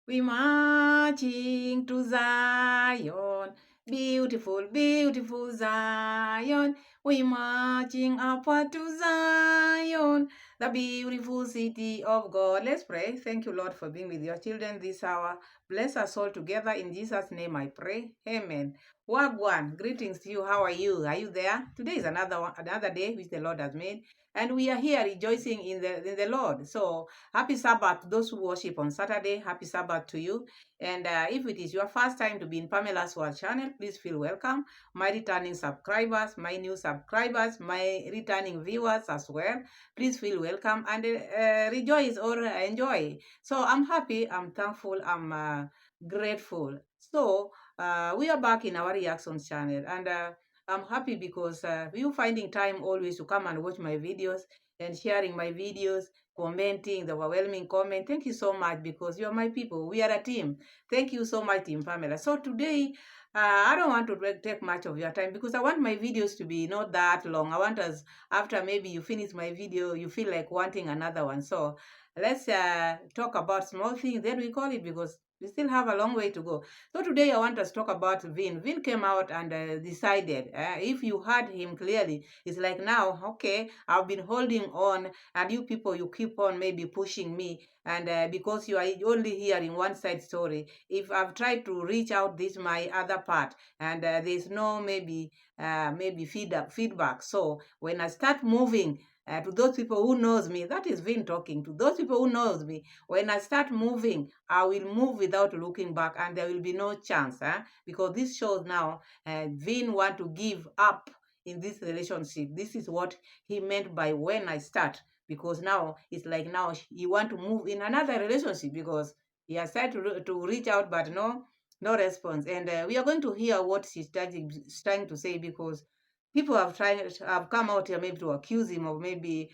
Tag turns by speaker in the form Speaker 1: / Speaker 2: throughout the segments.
Speaker 1: We marching to Zion, beautiful, beautiful Zion. We marching upward to Zion, the beautiful city of God. Let's pray. Thank you, Lord, for being with your children this hour. Bless us all together. In Jesus' name I pray. Amen. Wagwan, greetings to you. How are you? Are you there? Today is another day which the Lord has made, and we are here rejoicing in the Lord. So happy Sabbath to those who worship on Saturday. Happy Sabbath to you. And if it is your first time to be in Pamela's World channel, please feel welcome. My returning subscribers, my new subscribers, my returning viewers as well, please feel welcome and rejoice or enjoy. So I'm happy, I'm thankful, I'm grateful. So we are back in our reactions channel, and I'm happy because you finding time always to come and watch my videos and sharing my videos, commenting, the overwhelming comment. Thank you so much because you're my people. We are a team. Thank you so much, Team Pamela. So today, I don't want to take much of your time because I want my videos to be not that long. I want us, after maybe you finish my video, you feel like wanting another one. So let's talk about small things. Then we call it because we still have a long way to go. So today I want us to talk about Vinn. Vinn came out and decided, if you heard him clearly, it's like now, okay, I've been holding on and you people, you keep on maybe pushing me. And because you are only hearing one side story, if I've tried to reach out this my other part and there's no maybe feedback. So when I start moving, to those people who knows me, that is Vin talking. To those people who knows me, when I start moving, I will move without looking back, and there will be no chance, because this shows now Vin want to give up in this relationship. This is what he meant by when I start, because now it's like now he want to move in another relationship because he has tried to reach out, but no response. And we are going to hear what she's trying to say because people have come out here maybe to accuse him of maybe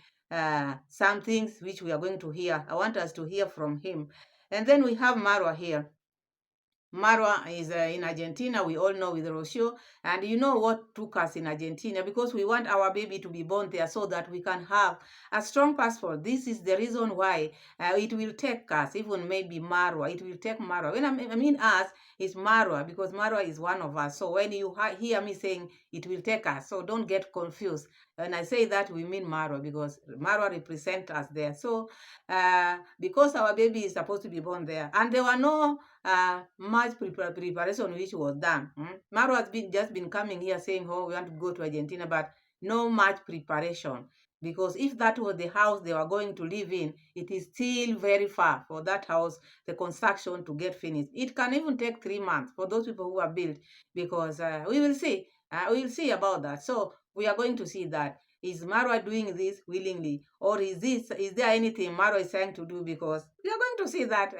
Speaker 1: some things which we are going to hear. I want us to hear from him. And then we have Marwa here. Marwa is in Argentina, we all know, with Rosio. And you know what took us in Argentina? Because we want our baby to be born there so that we can have a strong passport. This is the reason why it will take us, even maybe Marwa, it will take Marwa. When I mean us, it's Marwa, because Marwa is one of us. So when you hear me saying it will take us, so don't get confused. When I say that, we mean Marwa, because Marwa represents us there. So because our baby is supposed to be born there, and there were no much preparation which was done. Maro has just been coming here saying, oh, we want to go to Argentina, but no much preparation. Because if that was the house they were going to live in, it is still very far for that house, the construction to get finished. It can even take 3 months for those people who are built, because we will see. We will see about that. So we are going to see that. Is Marwa doing this willingly, or is there anything Marwa is trying to do? Because we are going to see that,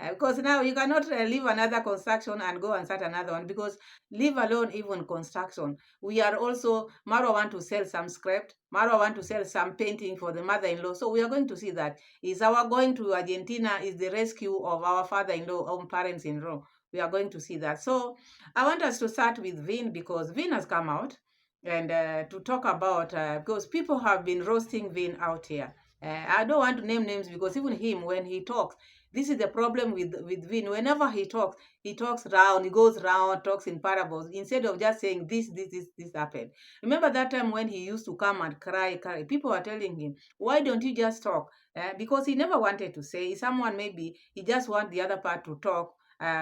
Speaker 1: because now you cannot leave another construction and go and start another one, because leave alone even construction. We are also, Marwa want to sell some scrap. Marwa want to sell some painting for the mother-in-law. So we are going to see that. Is our going to Argentina is the rescue of our father-in-law, own parents-in-law. We are going to see that. So I want us to start with Vin, because Vin has come out and to talk about, because people have been roasting Vin out here. I don't want to name names, because even him, when he talks, this is the problem with Vin. Whenever he talks round, he goes round, talks in parables, instead of just saying this happened. Remember that time when he used to come and cry. People were telling him, why don't you just talk? Because he never wanted to say. Someone, maybe he just want the other part to talk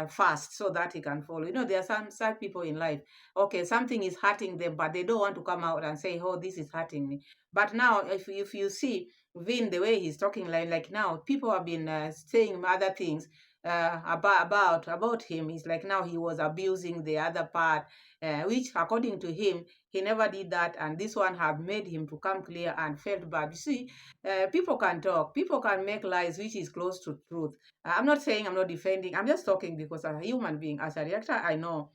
Speaker 1: fast so that he can follow. There are some sad people in life. Okay, something is hurting them, but they don't want to come out and say, oh, this is hurting me. But now, if you see Vin, the way he's talking, like now, people have been saying other things about him. It's like now he was abusing the other part, which according to him, he never did that, and this one have made him to come clear and felt bad. You see, people can talk, people can make lies which is close to truth. I'm not saying, I'm not defending, I'm just talking because as a human being, as a reactor, I know.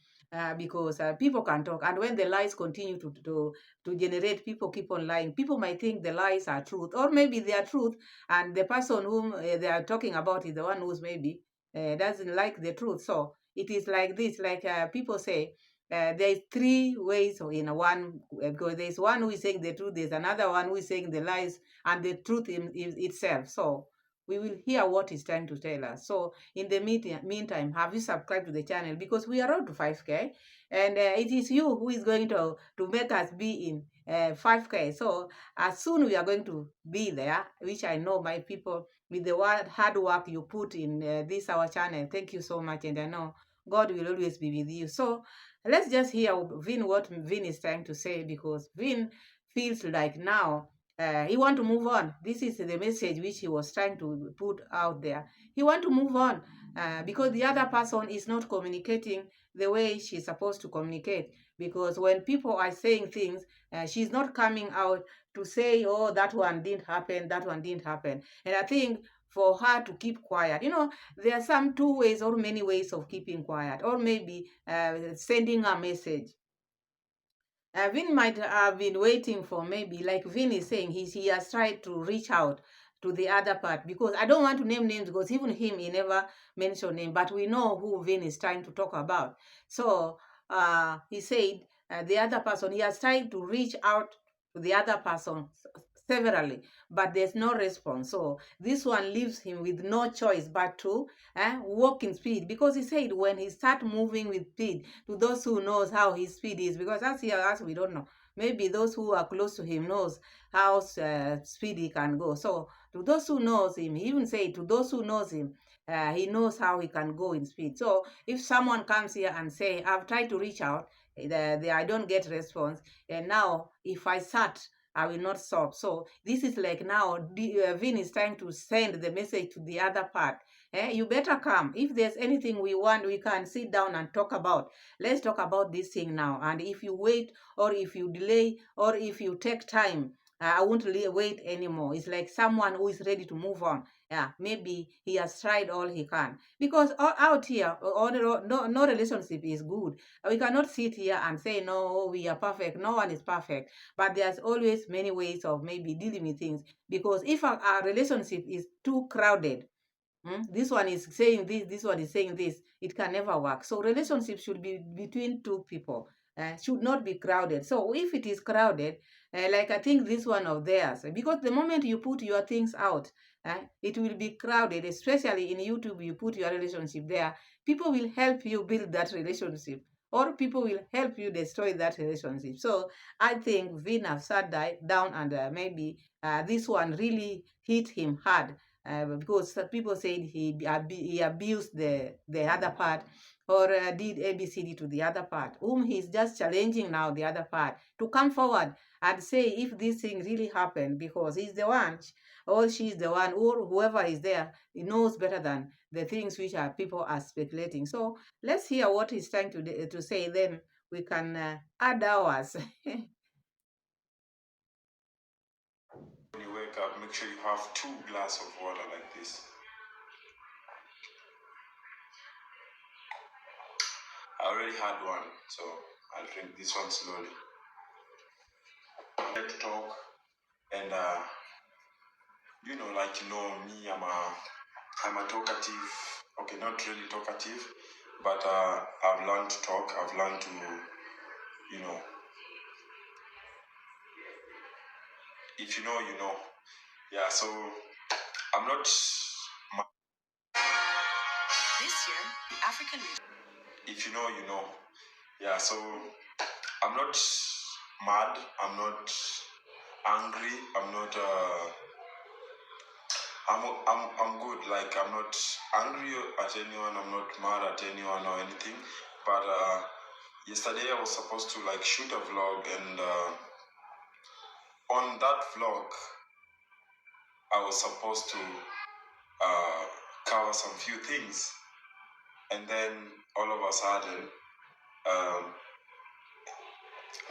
Speaker 1: Because people can talk, and when the lies continue to generate, people keep on lying. People might think the lies are truth, or maybe they are truth, and the person whom they are talking about is the one who's maybe doesn't like the truth. So it is like this, like people say, there's 3 ways in one, because there's one who is saying the truth, there's another one who is saying the lies, and the truth in itself. So we will hear what he's trying to tell us. So in the meantime, have you subscribed to the channel? Because we are on to 5K, and it is you who is going to make us be in 5K. So as soon we are going to be there, which I know my people, with the hard work you put in this our channel. Thank you so much, and I know God will always be with you. So let's just hear Vinn, what Vinn is trying to say, because Vinn feels like now he want to move on. This is the message which he was trying to put out there. He want to move on because the other person is not communicating the way she's supposed to communicate. Because when people are saying things, she's not coming out to say, oh, that one didn't happen, that one didn't happen. And I think for her to keep quiet, there are some two ways or many ways of keeping quiet, or maybe sending a message. Vin might have been waiting for, maybe, like Vin is saying, he has tried to reach out to the other part, because I don't want to name names, because even him, he never mentioned name, but we know who Vin is trying to talk about. So he said the other person, he has tried to reach out to the other person severally, but there's no response. So this one leaves him with no choice but to walk in speed, because he said when he start moving with speed, to those who knows how his speed is, because as we don't know, maybe those who are close to him knows how speed he can go. So to those who knows him, he even say to those who knows him, he knows how he can go in speed. So if someone comes here and say, I've tried to reach out, I don't get response, and now if I start, I will not stop. So this is like now Vin is trying to send the message to the other part. You better come. If there's anything we want, we can sit down and talk about. Let's talk about this thing now. And if you wait, or if you delay, or if you take time, I won't wait anymore. It's like someone who is ready to move on. Yeah, maybe he has tried all he can. Because out here, no relationship is good. We cannot sit here and say, no, we are perfect. No one is perfect. But there's always many ways of maybe dealing with things. Because if our relationship is too crowded, this one is saying this one is saying this, it can never work. So relationship should be between two people, should not be crowded. So if it is crowded, like I think this one of theirs, because the moment you put your things out, it will be crowded, especially in YouTube. You put your relationship there, people will help you build that relationship, or people will help you destroy that relationship. So I think Vin have sat down, and maybe this one really hit him hard, because people said he abused the other part, or did ABCD to the other part, whom he's just challenging now the other part to come forward and say if this thing really happened, because he's the one, or she's the one, or whoever is there, he knows better than the things which are people are speculating. So let's hear what he's trying to say, then we can add ours.
Speaker 2: When you wake up, make sure you have 2 glasses of water like this. I already had one, so I'll drink this one slowly. I like to talk, and me, I'm a talkative. Okay, not really talkative, but I've learned to talk. I've learned to, if you know, you know. Yeah, so I'm not. This year, the African. If you know, you know. Yeah, so I'm not mad. I'm not angry. I'm not. I'm good. Like, I'm not angry at anyone. I'm not mad at anyone or anything. But yesterday I was supposed to like shoot a vlog, and on that vlog I was supposed to cover some few things, and then all of a sudden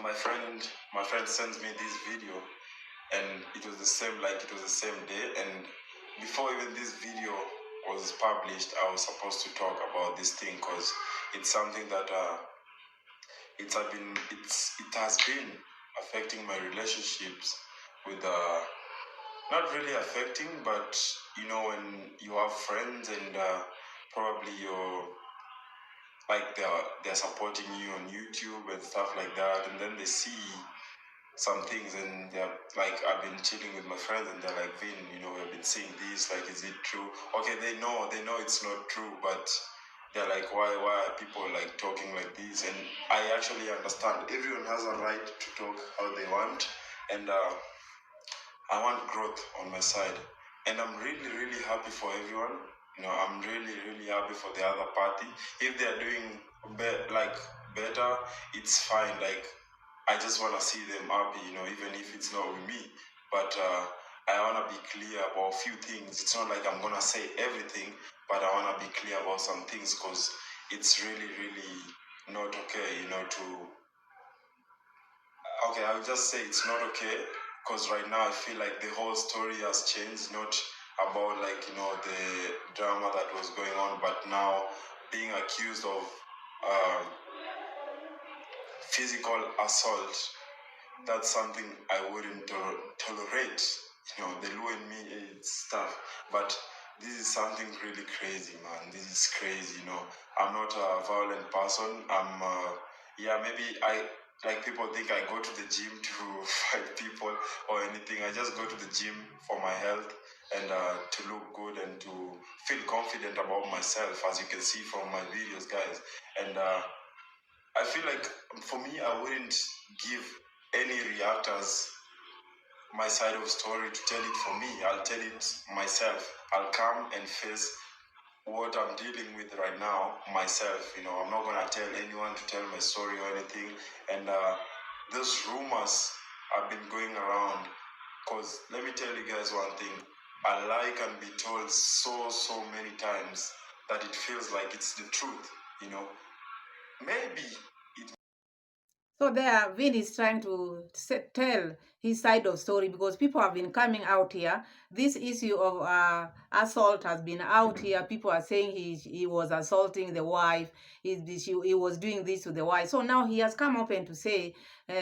Speaker 2: my friend sends me this video, and it was the same day, and before even this video was published, I was supposed to talk about this thing, because it's something that it has been affecting my relationships with not really affecting, but when you have friends, and probably you're like they're supporting you on YouTube and stuff like that, and then they see some things, and they're like, I've been chilling with my friends, and they're like, Vin, we've been seeing this, like, is it true? Okay, they know it's not true, but they're like, why are people like talking like this? And I actually understand everyone has a right to talk how they want, and I want growth on my side, and I'm really, really happy for everyone. I'm really, really happy for the other party. If they're doing like better, it's fine. Like, I just want to see them happy, even if it's not with me. But I want to be clear about a few things. It's not like I'm gonna say everything, but I want to be clear about some things because it's really, really not okay, to okay, I will just say it's not okay because right now I feel like the whole story has changed, not about like the drama that was going on, but now being accused of uh, physical assault. That's something I wouldn't tolerate. The Lu and me stuff, but this is something really crazy, man. This is crazy. I'm not a violent person. Yeah, maybe I like people think I go to the gym to fight people or anything. I just go to the gym for my health and to look good and to feel confident about myself, as you can see from my videos, guys. And I feel like for me, I wouldn't give any reactors my side of story to tell it for me. I'll tell it myself. I'll come and face what I'm dealing with right now myself. I'm not gonna tell anyone to tell my story or anything. And those rumors have been going around. Cause let me tell you guys one thing: a lie can be told so many times that it feels like it's the truth. Maybe it.
Speaker 1: So there, Vin is trying to tell his side of story because people have been coming out here. This issue of assault has been out here. People are saying he was assaulting the wife. He was doing this to the wife. So now he has come open to say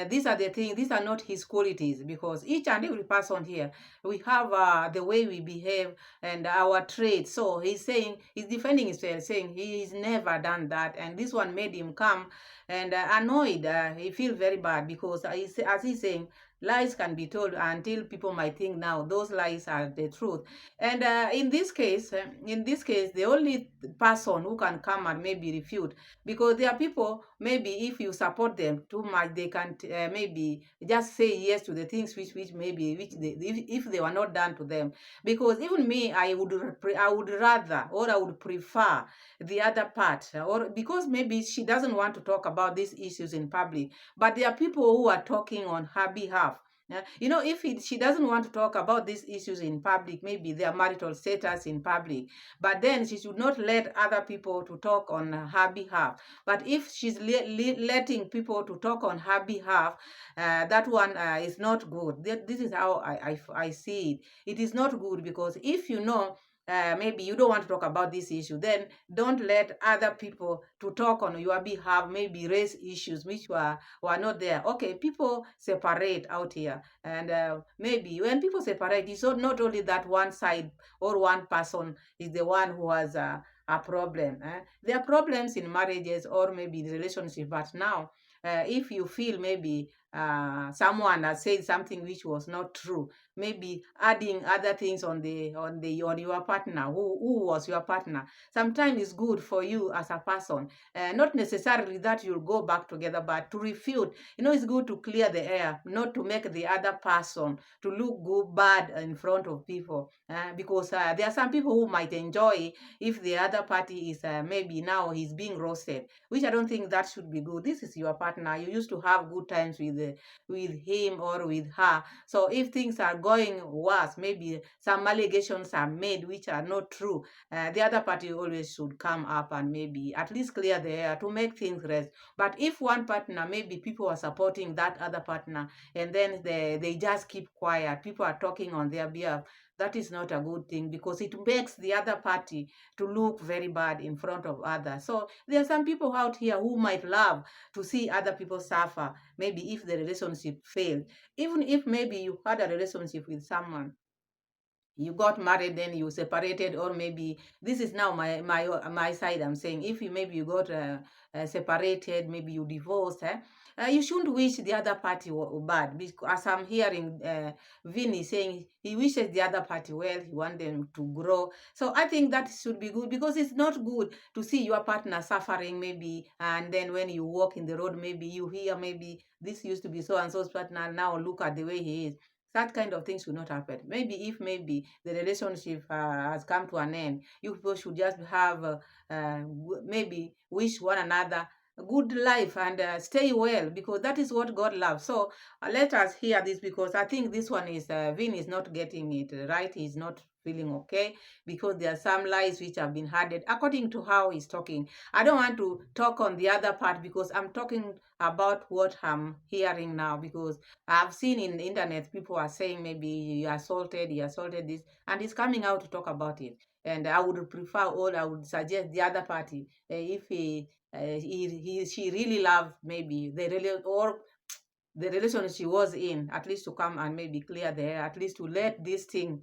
Speaker 1: these are the things. These are not his qualities because each and every person here we have the way we behave and our traits. So he's defending himself, saying he's never done that, and this one made him come and annoyed. He feels very bad because as he's saying, lies can be told until people might think now those lies are the truth. And in this case, the only person who can come and maybe refute, because there are people maybe if you support them too much, they can maybe just say yes to the things which maybe which if they were not done to them. Because even me, I would rather, or I would prefer the other part, or because maybe she doesn't want to talk about these issues in public, but there are people who are talking on her behalf. If she doesn't want to talk about these issues in public, maybe their marital status in public, but then she should not let other people to talk on her behalf. But if she's letting people to talk on her behalf, that one is not good. This is how I see it. It is not good because if maybe you don't want to talk about this issue, then don't let other people to talk on your behalf, maybe raise issues which were not there. Okay, people separate out here, and maybe when people separate, it's not only that one side or one person is the one who has a problem. There are problems in marriages or maybe in relationship, but now if you feel maybe someone has said something which was not true, maybe adding other things on your partner, who was your partner, sometimes it's good for you as a person. Not necessarily that you'll go back together, but to refute. It's good to clear the air, not to make the other person to look good bad in front of people, because there are some people who might enjoy if the other party is maybe now he's being roasted, which I don't think that should be good. This is your partner. You used to have good times with him or with her. So if things are going worse, maybe some allegations are made which are not true, the other party always should come up and maybe at least clear the air to make things rest. But if one partner, maybe people are supporting that other partner, and then they just keep quiet, people are talking on their behalf, that is not a good thing because it makes the other party to look very bad in front of others. So there are some people out here who might love to see other people suffer, maybe if the relationship failed. Even if maybe you had a relationship with someone, you got married, then you separated, or maybe this is now my side. I'm saying if you maybe you got separated, maybe you divorced, you shouldn't wish the other party bad, because as I'm hearing Vinn is saying he wishes the other party well, he wants them to grow. So I think that should be good, because it's not good to see your partner suffering maybe, and then when you walk in the road, maybe you hear maybe this used to be so and so's partner, now look at the way he is. That kind of thing should not happen. Maybe if maybe the relationship has come to an end, you people should just have maybe wish one another a good life and stay well, because that is what God loves. So let us hear this, because I think this one is Vin is not getting it right. He's not feeling okay, because there are some lies which have been added according to how he's talking. I don't want to talk on the other part, because I'm talking about what I'm hearing now, because I've seen in the internet people are saying maybe he assaulted this, and he's coming out to talk about it. And I would prefer, or I would suggest the other party, if she really loved maybe or the relationship she was in, at least to come and maybe clear the air, at least to let this thing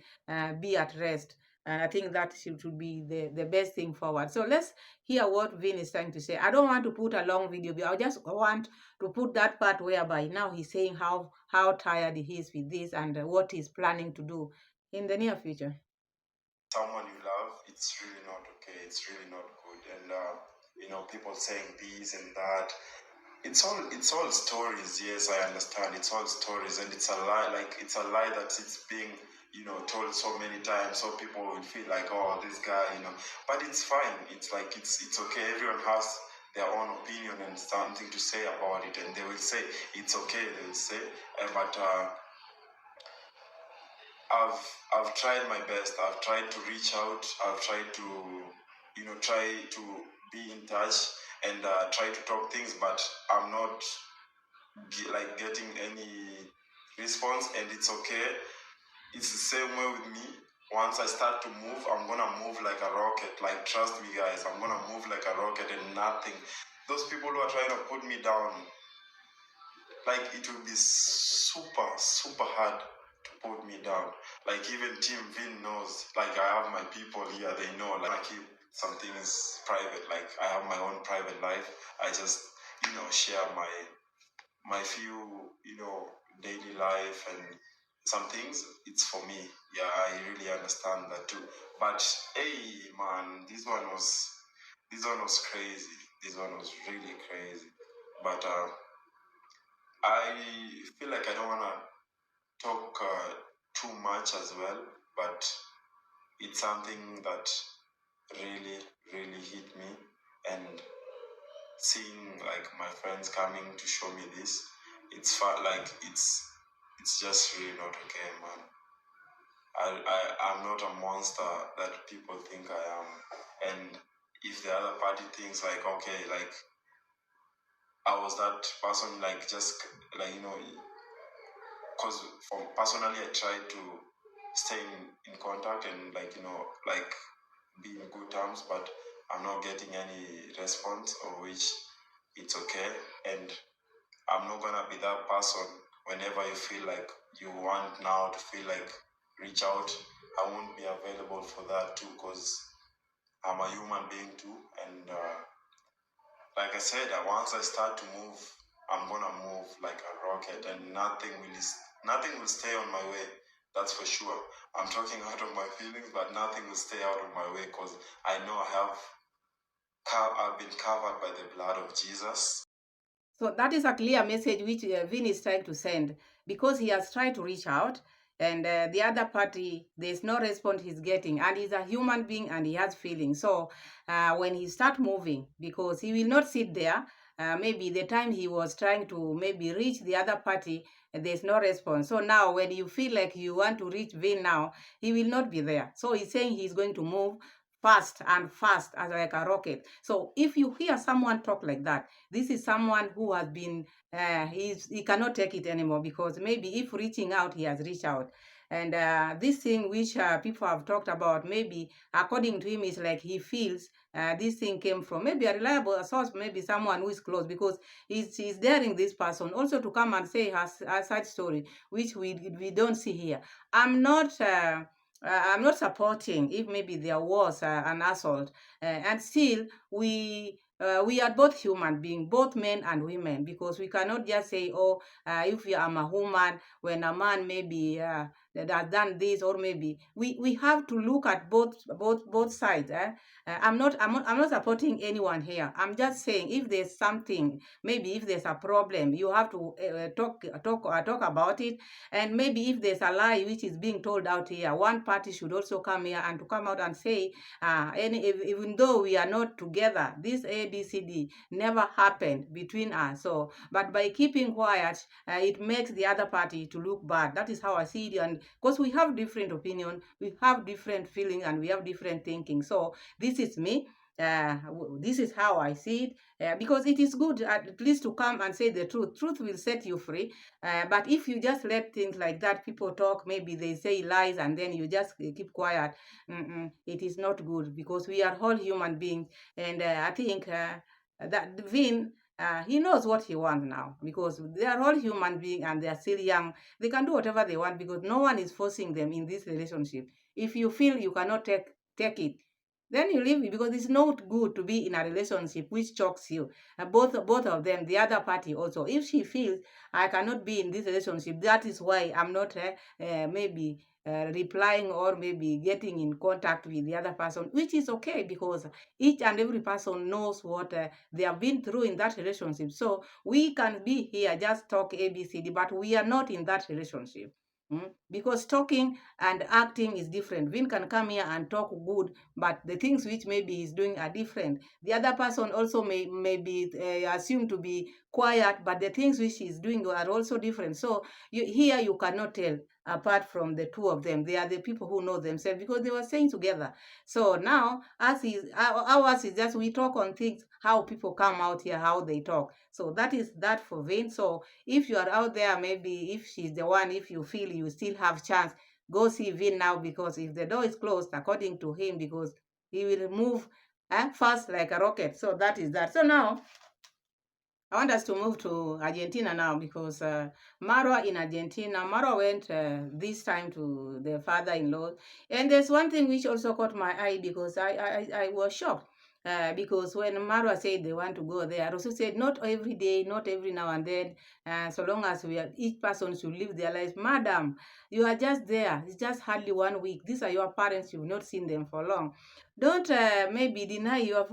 Speaker 1: be at rest. And I think that should be the best thing forward. So let's hear what Vin is trying to say. I don't want to put a long video, but I just want to put that part whereby now he's saying how tired he is with this, and what he's planning to do in the near future.
Speaker 2: Someone you love, it's really not okay. It's really not good. And people saying this and that. It's all stories. Yes, I understand. It's all stories, and it's a lie. Like, it's a lie that it's being told so many times, so people will feel like, oh, this guy. But it's fine. It's like it's okay. Everyone has their own opinion and something to say about it, and they will say it's okay. They will say, but I've tried my best. I've tried to reach out. I've tried to try to be in touch and try to talk things, but I'm not getting any response, and it's okay. It's the same way with me. Once I start to move, I'm gonna move like a rocket. Like, trust me, guys, I'm gonna move like a rocket, and nothing. Those people who are trying to put me down, like, it will be super, super hard to put me down. Like, even Team Vin knows. Like, I have my people here, they know. Like, I keep some things private. Like, I have my own private life. I just, share my few, daily life, and some things, it's for me. Yeah, I really understand that too. But hey, man, this one was crazy. This one was really crazy. But I feel like I don't wanna talk too much as well. But it's something that really, really hit me, and seeing like my friends coming to show me this, like it's just really not okay, man. I'm not a monster that people think I am. And if the other party thinks like, okay, like I was that person, like, just like, because personally I try to stay in contact, and like, like, be in good terms, but I'm not getting any response, or which it's okay. And I'm not gonna be that person. Whenever you feel like you want now to feel like reach out, I won't be available for that too, because I'm a human being too. And like I said, once I start to move, I'm gonna move like a rocket, and nothing will stay on my way. That's for sure. I'm talking out of my feelings, but nothing will stay out of my way, because I know I've been covered by the blood of Jesus.
Speaker 1: So that is a clear message which Vin is trying to send, because he has tried to reach out, and the other party, there's no response he's getting, and he's a human being and he has feelings. So when he start moving, because he will not sit there, maybe the time he was trying to maybe reach the other party, there's no response. So now when you feel like you want to reach Vin now, he will not be there. So he's saying he's going to move fast and fast as like a rocket. So if you hear someone talk like that, this is someone who has been he cannot take it anymore, because maybe if reaching out, he has reached out, and this thing which people have talked about, maybe according to him, is like he feels this thing came from maybe a reliable source, maybe someone who is close, because he's daring this person also to come and say her side story, which we don't see here. I'm not supporting if maybe there was an assault, and still we we are both human beings, both men and women, because we cannot just say, oh, if you are a woman, when a man maybe that has done this, or maybe we have to look at both sides. I'm not supporting anyone here. I'm just saying, if there's something, maybe if there's a problem, you have to talk about it. And maybe if there's a lie which is being told out here, one party should also come here and to come out and say, even though we are not together, this ABCD never happened between us. So, but by keeping quiet, it makes the other party to look bad. That is how I see it. And because we have different opinion, we have different feelings, and we have different thinking. So this is me. This is how I see it, because it is good at least to come and say the truth. Truth will set you free. But if you just let things like that, people talk, maybe they say lies, and then you just keep quiet, it is not good, because we are all human beings. And I think that Vin, he knows what he wants now, because they are all human beings and they are still young. They can do whatever they want, because no one is forcing them in this relationship. If you feel you cannot take it, then you leave it, because it's not good to be in a relationship which chokes you. Both of them, the other party also. If she feels I cannot be in this relationship, that is why I'm not maybe replying, or maybe getting in contact with the other person, which is okay, because each and every person knows what they have been through in that relationship. So we can be here just talk ABCD, but we are not in that relationship. Because talking and acting is different. Vin can come here and talk good, but the things which maybe he's doing are different. The other person also may be assumed to be quiet, but the things which he's doing are also different. So here you cannot tell apart from the two of them. They are the people who know themselves, because they were staying together. So now ours is just we talk on things, how people come out here, how they talk. So that is that for Vin. So if you are out there, maybe if she's the one, if you feel you still have chance, go see Vin now, because if the door is closed, according to him, because he will move fast like a rocket. So that is that. So now I want us to move to Argentina now, because Marwa in Argentina, Marwa went this time to the father-in-law. And there's one thing which also caught my eye, because I was shocked. Because when Marwa said they want to go there, Rosu said not every day, not every now and then, so long as each person should live their lives. Madam, you are just there. It's just hardly 1 week. These are your parents. You've not seen them for long. Don't maybe deny your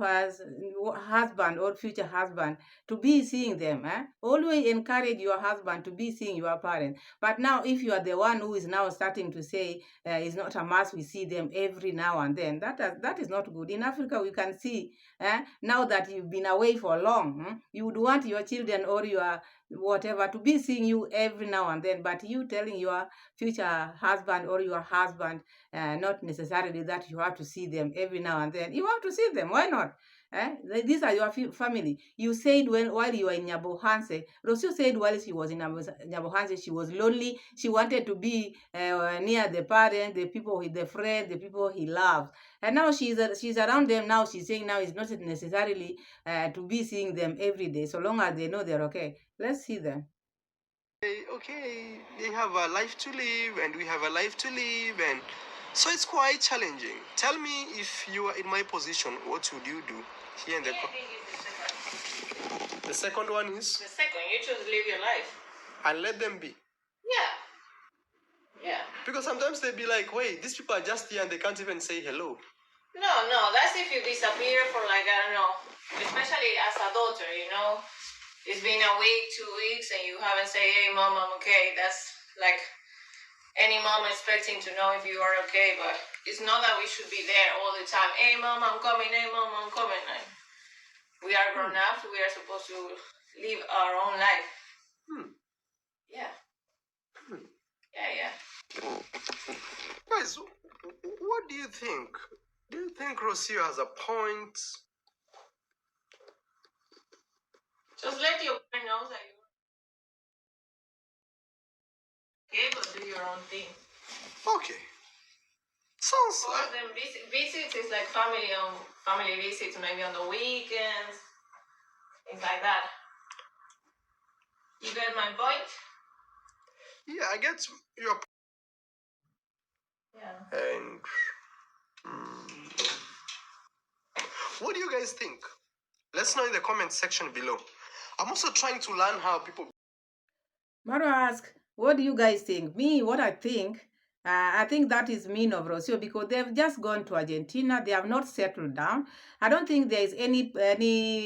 Speaker 1: husband or future husband to be seeing them. Always encourage your husband to be seeing your parents. But now, if you are the one who is now starting to say it's not a must, we see them every now and then, that is not good. In Africa, we can see now that you've been away for long, you would want your children or your whatever to be seeing you every now and then, but you telling your future husband or your husband not necessarily that you have to see them every now and then. You have to see them. Why not? These are your family. You said while you were in Nyabohanse, Rosio said while she was in Nyabohanse, she was lonely. She wanted to be near the parents, the people, the friends, the people he loves. And now she's around them. Now she's saying now it's not necessarily to be seeing them every day, so long as they know they're okay. Let's see them.
Speaker 3: Okay, they have a life to live and we have a life to live, and so it's quite challenging. Tell me, if you are in my position, what would you do here in the the second one is
Speaker 1: The second, you choose to live your life.
Speaker 3: And let them be.
Speaker 1: Yeah.
Speaker 3: Because sometimes they be like, wait, these people are just here and they can't even say hello.
Speaker 1: No, that's if you disappear for like, I don't know, especially as a daughter, it's been a week, 2 weeks, and you haven't said, hey, mom, I'm okay. That's like any mom expecting to know if you are okay, but it's not that we should be there all the time. Hey, mom, I'm coming. Hey, mom, I'm coming. Like, we are grown ups. We are supposed to live our own life. Yeah. Yeah.
Speaker 3: Guys, what do you think? Do you think Rosio has a point?
Speaker 1: Just let your friend know that you're okay, but do your own thing.
Speaker 3: Okay. Sounds
Speaker 1: like them visits is like family visits, maybe on the weekends, things like that. You get my point?
Speaker 3: Yeah, I get your point.
Speaker 1: Yeah.
Speaker 3: And what do you guys think? Let's know in the comment section below. I'm also trying to learn how people...
Speaker 1: Mara asked, what do you guys think? Me, what I think that is mean of Rosio because they've just gone to Argentina. They have not settled down. I don't think there is any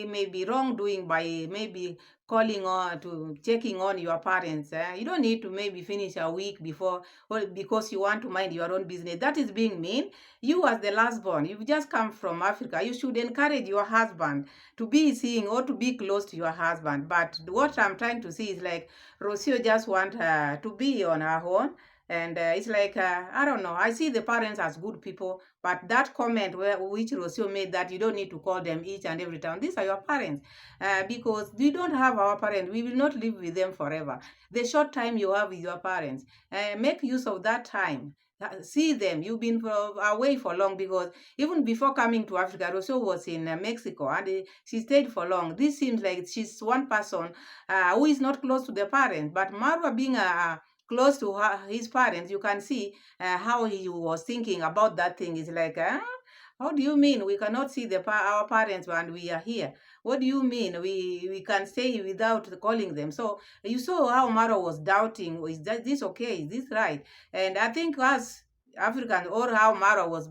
Speaker 1: maybe wrongdoing by maybe calling on to checking on your parents. You don't need to maybe finish a week before or because you want to mind your own business. That is being mean. You as the last born, you've just come from Africa. You should encourage your husband to be seeing or to be close to your husband. But what I'm trying to see is like Rosio just want her to be on her own. And it's like, I don't know. I see the parents as good people, but that comment which Rosio made that you don't need to call them each and every time, these are your parents. Because we don't have our parents. We will not live with them forever. The short time you have with your parents, make use of that time. See them. You've been away for long because even before coming to Africa, Rosio was in Mexico and she stayed for long. This seems like she's one person who is not close to the parents. But Marwa being close to his parents, you can see how he was thinking about that thing. It's like, how do you mean we cannot see our parents when we are here? What do you mean we can stay without calling them? So you saw how Marwa was doubting, is this okay? Is this right? And I think us African or how Marwa was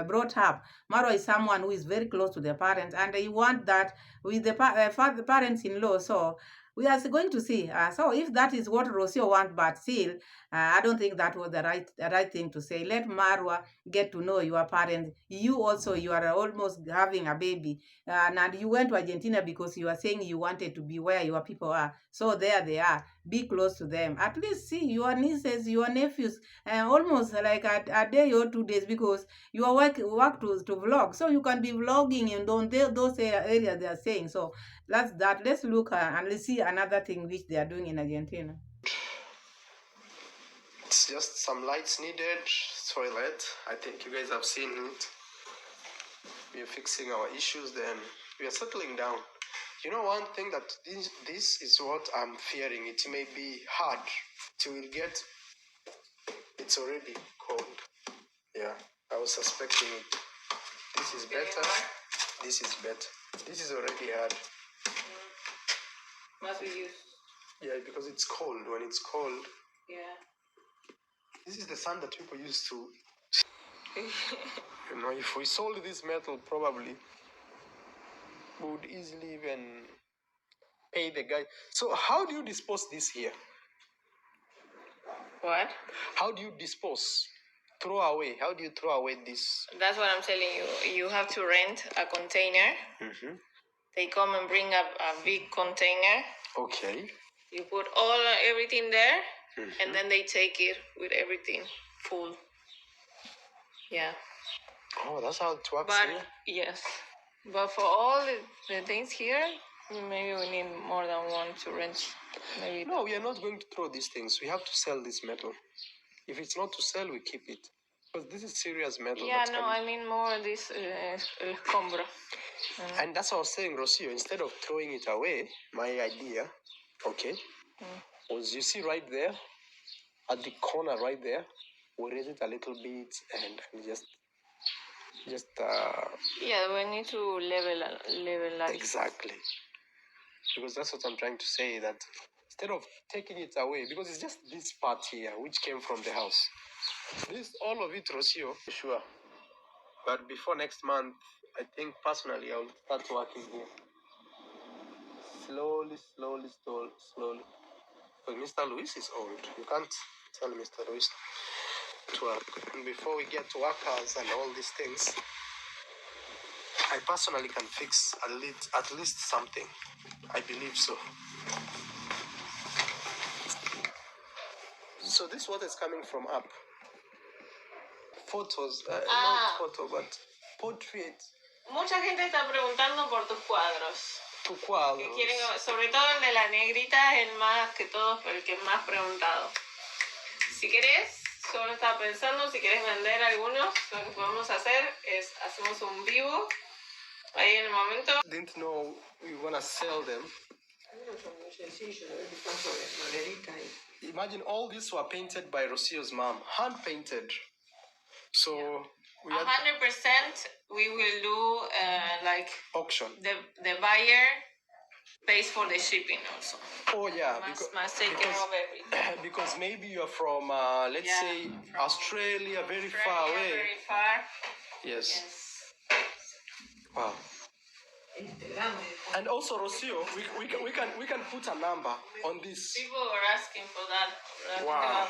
Speaker 1: brought up, Marwa is someone who is very close to the parents, and you want that with the parents-in-law. So we are going to see. So if that is what Rosio wants, but still, I don't think that was the right thing to say. Let Marwa get to know your parents. You also, you are almost having a baby, and you went to Argentina because you are saying you wanted to be where your people are. So there they are. Be close to them. At least see your nieces, your nephews, almost like a day or 2 days because you are work to vlog. So you can be vlogging in those areas they are saying. So that's that. Let's look and let's see another thing which they are doing in Argentina.
Speaker 3: It's just some lights needed. Toilet. I think you guys have seen it. We are fixing our issues, then we are settling down. You know, one thing that this is what I'm fearing. It may be hard till we get. It's already cold. Yeah, I was suspecting it. This is better. This is better. This is already hard.
Speaker 1: Must be used.
Speaker 3: Yeah, because it's cold. When it's cold.
Speaker 1: Yeah.
Speaker 3: This is the sun that people used to. You know, if we sold this metal, probably we would easily even pay the guy. So how do you dispose this here?
Speaker 1: What?
Speaker 3: How do you dispose? Throw away. How do you throw away this?
Speaker 1: That's what I'm telling you. You have to rent a container.
Speaker 3: Mm-hmm.
Speaker 1: They come and bring a big container.
Speaker 3: Okay.
Speaker 1: You put everything there, and then they take it with everything full. Yeah.
Speaker 3: Oh, that's how it works
Speaker 1: But
Speaker 3: here?
Speaker 1: yes. But for all the things here, maybe we need more than one to rent. Maybe.
Speaker 3: No, we are not going to throw these things. We have to sell this metal. If it's not to sell, we keep it. Because this is serious metal.
Speaker 1: Yeah, no, I mean more this escombro.
Speaker 3: And that's what I was saying, Rosio. Instead of throwing it away, my idea, okay, was you see right there, at the corner right there, we raise it a little bit and just
Speaker 1: yeah, we need to level that.
Speaker 3: Exactly. Because that's what I'm trying to say, that instead of taking it away, because it's just this part here which came from the house. This all of it, Rosio, sure. But before next month, I think personally I'll start working here. Slowly. But Mr. Luis is old. You can't tell Mr. Luis to work. And before we get to workers and all these things, I personally can fix at least something. I believe so. So this water is coming from up. Photos, not photo, but portrait.
Speaker 1: Mucha gente está preguntando por tus cuadros.
Speaker 3: Tu cuadros.
Speaker 1: Que quieren, sobre todo el de la negrita es el más que todos, el que es más preguntado. Si querés, solo estaba pensando, si querés vender algunos, lo que podemos hacer es hacemos un vivo ahí en el momento.
Speaker 3: Didn't know we wanna sell them. Imagine all these were painted by Rosio's mom, hand painted. So we are
Speaker 1: 100%. We will do like
Speaker 3: auction.
Speaker 1: the buyer pays for the shipping also.
Speaker 3: Oh yeah,
Speaker 1: Must take care of everything.
Speaker 3: because maybe you're from let's
Speaker 1: Yeah,
Speaker 3: say
Speaker 1: from
Speaker 3: Australia, very far
Speaker 1: Australia,
Speaker 3: away.
Speaker 1: Very far.
Speaker 3: Yes.
Speaker 1: Yes.
Speaker 3: Wow. And also, Rosio, we can put a number on this.
Speaker 1: People were asking for that.
Speaker 3: Wow.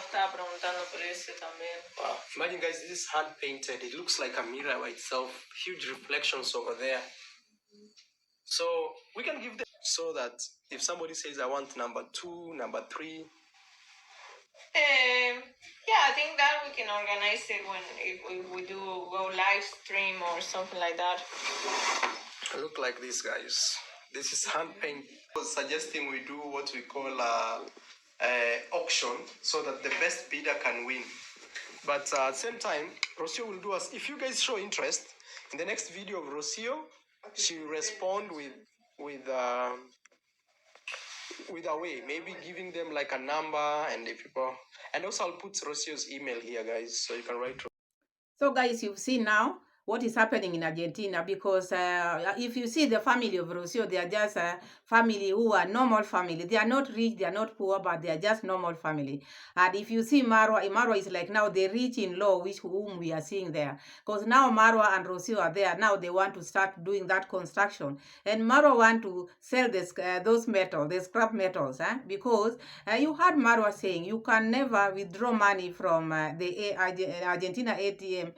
Speaker 1: Wow.
Speaker 3: Imagine, guys, this is hand painted. It looks like a mirror by itself. Huge reflections over there. So we can give them so that if somebody says I want number 2, number 3.
Speaker 1: Yeah, I think that we can organize it if we do go live stream or something like that.
Speaker 3: Look like this, guys. This is hand paint. I was suggesting we do what we call auction so that the best bidder can win. But at the same time, Rosio will do us. If you guys show interest in the next video of Rosio, she will respond with a way, maybe giving them like a number and the people. And also I'll put Rosio's email here, guys, so you can write.
Speaker 1: So guys, you've seen now what is happening in Argentina, because if you see the family of Rosio, they are just a family who are normal family. They are not rich, they are not poor, but they are just normal family. And if you see Marwa is like now the rich in law, whom we are seeing there. Because now Marwa and Rosio are there. Now they want to start doing that construction. And Marwa want to sell those metals, the scrap metals, because you heard Marwa saying you can never withdraw money from the Argentina ATM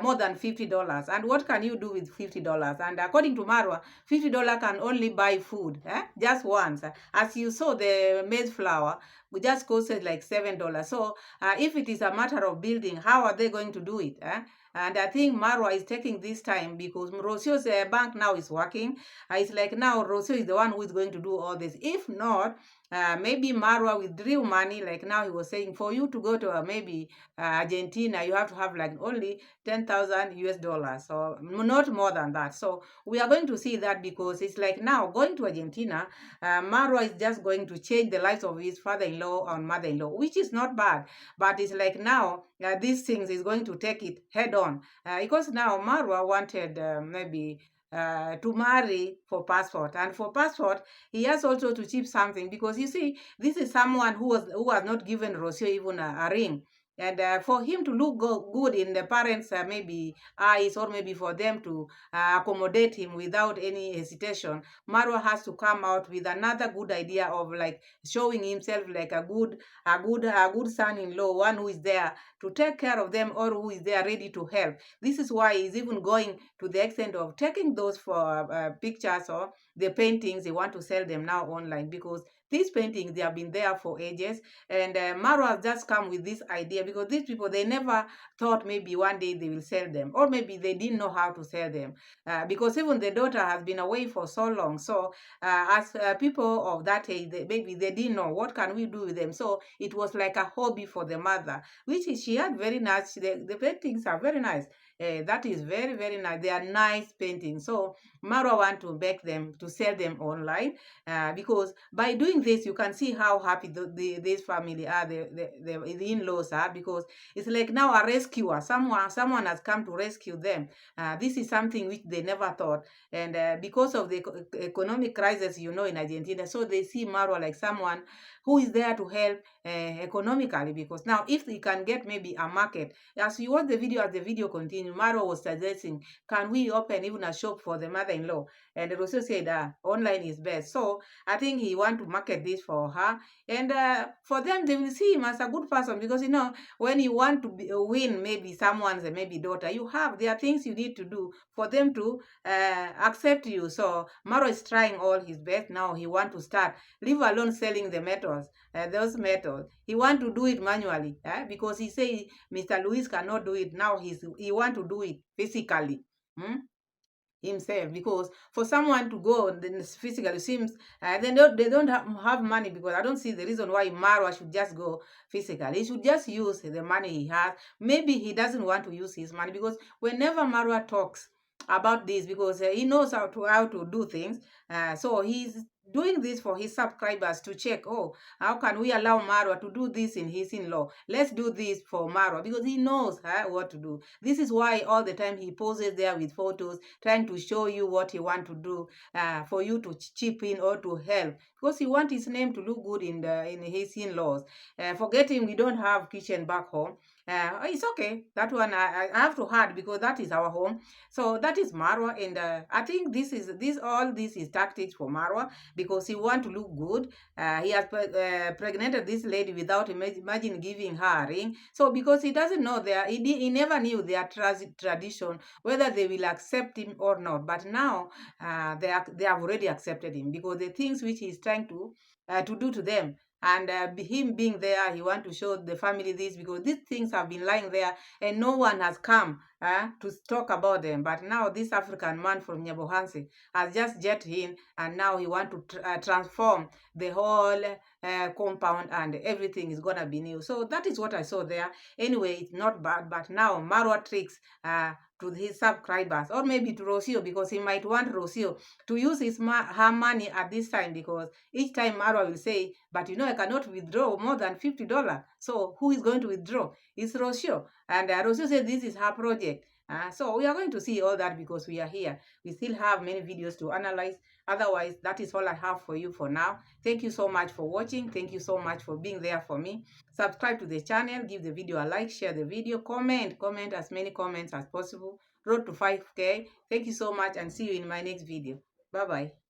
Speaker 1: more than $50. And what can you do with $50? And according to Marwa, $50 can only buy food, just once. As you saw, the maize flour just costed like $7. So if it is a matter of building, how are they going to do it? And I think Marwa is taking this time because Rosio's bank now is working. It's like now Rosio is the one who is going to do all this. If not, maybe Marwa withdrew money, like now he was saying, for you to go to maybe Argentina, you have to have like only 10,000 US dollars, or not more than that. So we are going to see that, because it's like now going to Argentina, Marwa is just going to change the lives of his father-in-law and mother-in-law, which is not bad. But it's like now these things is going to take it head on, because now Marwa wanted maybe to marry for passport, and for passport he has also to keep something, because you see this is someone who has not given Rosio even a ring. And for him to look good in the parents' maybe eyes, or maybe for them to accommodate him without any hesitation, Marwa has to come out with another good idea of like showing himself like a good son-in-law, one who is there to take care of them, or who is there ready to help. This is why he's even going to the extent of taking those for pictures, or the paintings. They want to sell them now online, because these paintings, they have been there for ages. And Marwa has just come with this idea, because these people, they never thought maybe one day they will sell them, or maybe they didn't know how to sell them, because even the daughter has been away for so long. So as people of that age, maybe they didn't know what can we do with them. So it was like a hobby for the mother, which she had very nice. The paintings are very nice. That is very, very nice. They are nice paintings. So Marwa want to beg them to sell them online, because by doing this, you can see how happy this family are, the in-laws are, because it's like now a rescuer. Someone has come to rescue them. This is something which they never thought. And because of the economic crisis, in Argentina, so they see Marwa like someone who is there to help economically, because now if they can get maybe a market, as you watch the video, as the video continues, Marwa was suggesting, can we open even a shop for the mother-in-law? And Rocio said online is best. So I think he want to market this for her, and for them, they will see him as a good person, because when you want to win maybe someone's maybe daughter, there are things you need to do for them to accept you. So Marwa is trying all his best. Now he want to start, leave alone selling the metals, those metals. He want to do it manually, because he say Mr. Luis cannot do it. Now he want to do it physically. Himself, because for someone to go physically seems they don't have money, because I don't see the reason why Marwa should just go physically. He should just use the money he has. Maybe he doesn't want to use his money, because whenever Marwa talks about this, because he knows how to do things, so he's doing this for his subscribers to check, oh, how can we allow Marwa to do this in his in-law? Let's do this for Marwa, because he knows what to do. This is why all the time he poses there with photos, trying to show you what he want to do, for you to chip in or to help, because he want his name to look good in his in-laws. Forgetting we don't have kitchen back home. It's okay. That one I have to add, because that is our home. So that is Marwa, and I think this is tactics for Marwa, because he want to look good. He has pregnated this lady without imagine giving her a ring. So because he doesn't know he never knew their tradition, whether they will accept him or not. But now they have already accepted him, because the things which he's trying to do to them, and him being there, he want to show the family this, because these things have been lying there and no one has come to talk about them. But now this African man from Nyabohansi has just jet in, and now he want to transform the whole compound, and everything is gonna be new. So that is what I saw there. Anyway, it's not bad, but now Marwa tricks to his subscribers, or maybe to Rosio, because he might want Rosio to use her money at this time, because each time Marwa will say, but I cannot withdraw more than $50. So who is going to withdraw? It's Rosio. And Rosio said this is her project. So we are going to see all that, because we are here. We still have many videos to analyze. Otherwise, that is all I have for you for now. Thank you so much for watching. Thank you so much for being there for me. Subscribe to the channel. Give the video a like. Share the video. Comment as many comments as possible. Road to 5K. Thank you so much, and see you in my next video. Bye-bye.